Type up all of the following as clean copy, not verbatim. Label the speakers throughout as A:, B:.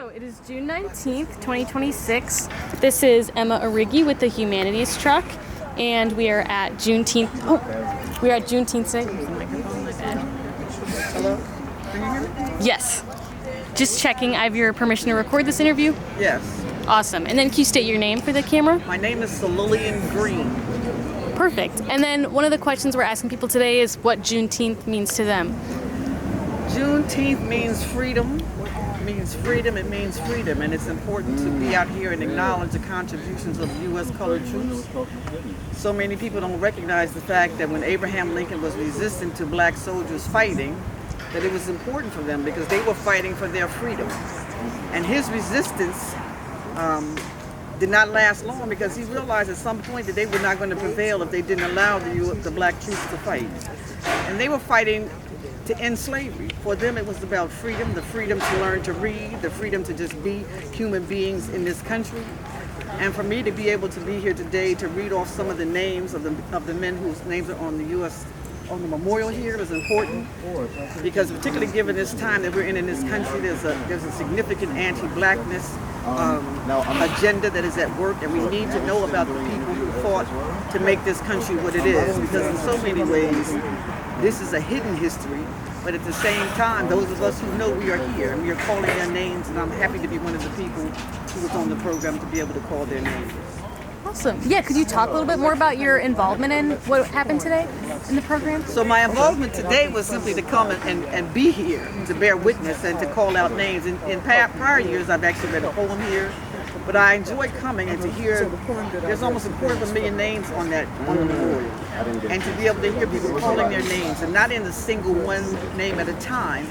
A: So it is June 19th, 2026. This is Emma Arrighi with the Humanities Truck, and we are at Juneteenth. We are at Juneteenth today.
B: Hello? Can you hear me?
A: Yes. Just checking. I have your permission to record this interview?
B: Yes.
A: Awesome. And then can you state your name for the camera?
B: My name is Celillianne Green.
A: Perfect. And then one of the questions we're asking people today is what Juneteenth means to them.
B: Juneteenth means freedom. It means freedom, and it's important to be out here and acknowledge the contributions of U.S. colored troops. So many people don't recognize the fact that when Abraham Lincoln was resistant to black soldiers fighting, that it was important for them because they were fighting for their freedom. And his resistance did not last long because he realized at some point that they were not going to prevail if they didn't allow the black troops to fight. And they were fighting to end slavery. For them, it was about freedom, the freedom to learn to read, the freedom to just be human beings in this country. And for me to be able to be here today to read off some of the names of the men whose names are on the memorial here is important, because particularly given this time that we're in this country, there's a significant anti-blackness agenda that is at work, and we need to know about the people who fought to make this country what it is, because in so many ways this is a hidden history, but at the same time, those of us who know we are here and we are calling their names, and I'm happy to be one of the people who was on the program to be able to call their names.
A: Awesome. Yeah, could you talk a little bit more about your involvement in what happened today in the program?
B: So my involvement today was simply to come and be here, to bear witness and to call out names. In prior years, I've actually read a poem here, but I enjoy coming and to hear, there's almost 250,000 names on the memorial. And to be able to hear people calling their names, and not in a single one name at a time,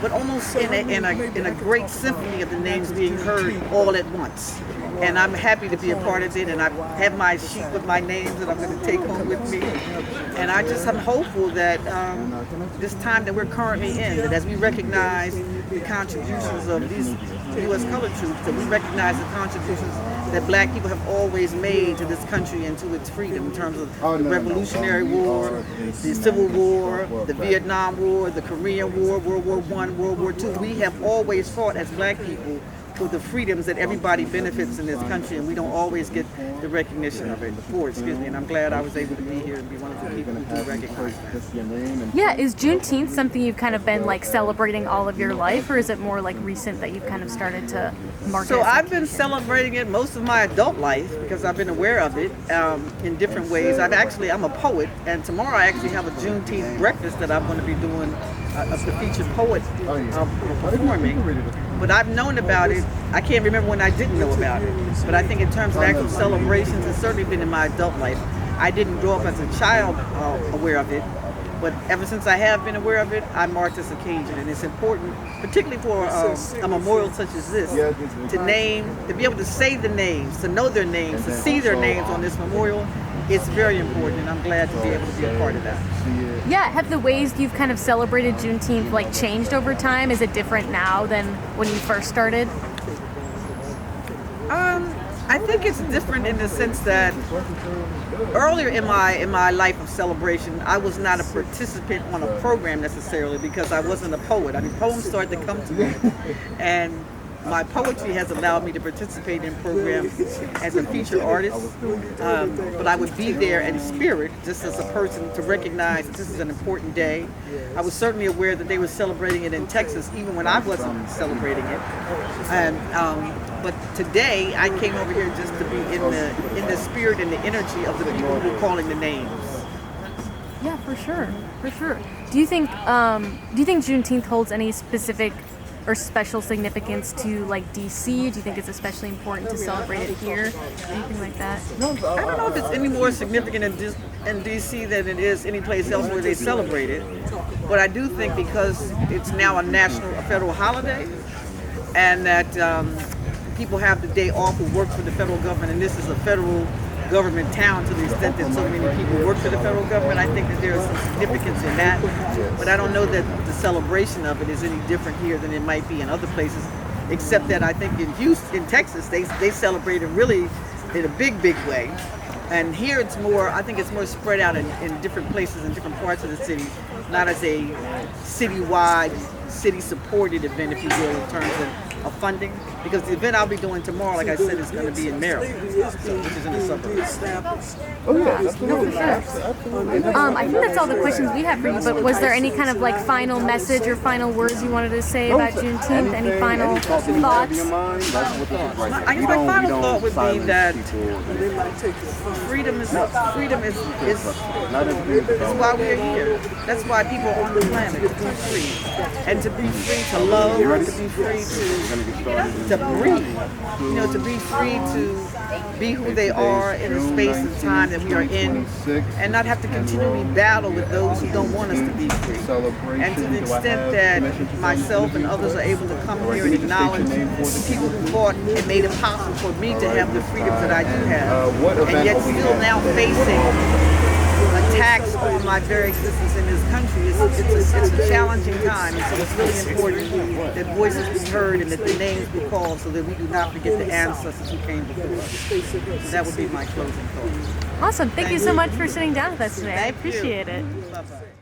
B: but almost in a great symphony of the names being heard all at once. And I'm happy to be a part of it, and I have my sheet with my names that I'm going to take home with me. And I'm hopeful that this time that we're currently in, that as we recognize the contributions of these U.S. colored troops, that we recognize the contributions that black people have always made to this country and to its freedom in terms of the Revolutionary War, the Civil War, the Vietnam War, the Korean War, World War I, World War II. We have always fought as black people for the freedoms that everybody benefits in this country, and we don't always get the recognition of it and I'm glad I was able to be here and be one of the people who do recognize that.
A: Yeah, is Juneteenth something you've kind of been like celebrating all of your life, or is it more like recent that you've kind of started to mark it?
B: So I've been celebrating it most of my adult life because I've been aware of it in different ways. I'm a poet, and tomorrow I actually have a Juneteenth breakfast that I'm going to be doing of the featured poet performing. But I've known about it. I can't remember when I didn't know about it. But I think in terms of actual celebrations, it's certainly been in my adult life. I didn't grow up as a child aware of it. But ever since I have been aware of it, I mark this occasion. And it's important, particularly for a memorial such as this, to be able to say the names, to know their names, to see their names on this memorial. It's very important, and I'm glad to be able to be a part of that.
A: Yeah, have the ways you've kind of celebrated Juneteenth like changed over time? Is it different now than when you first started?
B: I think it's different in the sense that earlier in my life of celebration, I was not a participant on a program necessarily because I wasn't a poet. I mean, poems started to come to me, and my poetry has allowed me to participate in programs as a featured artist, but I would be there in spirit, just as a person, to recognize that this is an important day. I was certainly aware that they were celebrating it in Texas, even when I wasn't celebrating it. But today, I came over here just to be in the spirit and the energy of the people who were calling the names.
A: Yeah, for sure. Do you think Juneteenth holds any specific or special significance to like DC? Do you think it's especially important to celebrate it here? Anything like that?
B: I don't know if it's any more significant in DC than it is any place else where they celebrate it. But I do think because it's now a federal holiday, and that people have the day off who work for the federal government, and this is a federal government town to the extent that so many people work for the federal government. I think that there is some significance in that, but I don't know that the celebration of it is any different here than it might be in other places, except that I think in Houston, Texas, they celebrate it really in a big way. And here I think it's more spread out in different places in different parts of the city. not as a citywide, city-supported event, if you will, in terms of funding. Because the event I'll be doing tomorrow, like I said, is going to be in Maryland, so, which is in the suburbs.
C: Oh yeah, absolutely.
A: I think that's all the questions we have for you, but was there any kind of like final message or final words you wanted to say about Juneteenth? Any final thoughts?
B: I guess my final thought would be that freedom is why we're here. That's why people are on the planet, to be free. And to be free to love, to be free to breathe. You know, to be free to be who they are in the space and time that we are in, and not have to continually battle with those who don't want us to be free. And to the extent that myself and others are able to come here and acknowledge the people who fought and made it possible for me to have the freedoms that I do have, and yet still now facing attacks on my very existence in this country, it's a challenging time, and so it's really important that voices be heard and that the names be called so that we do not forget the ancestors who came before us. So that would be my closing thought.
A: Awesome. Thank you so much for sitting down with us today. I
B: Thank you.
A: appreciate it.
B: Bye-bye.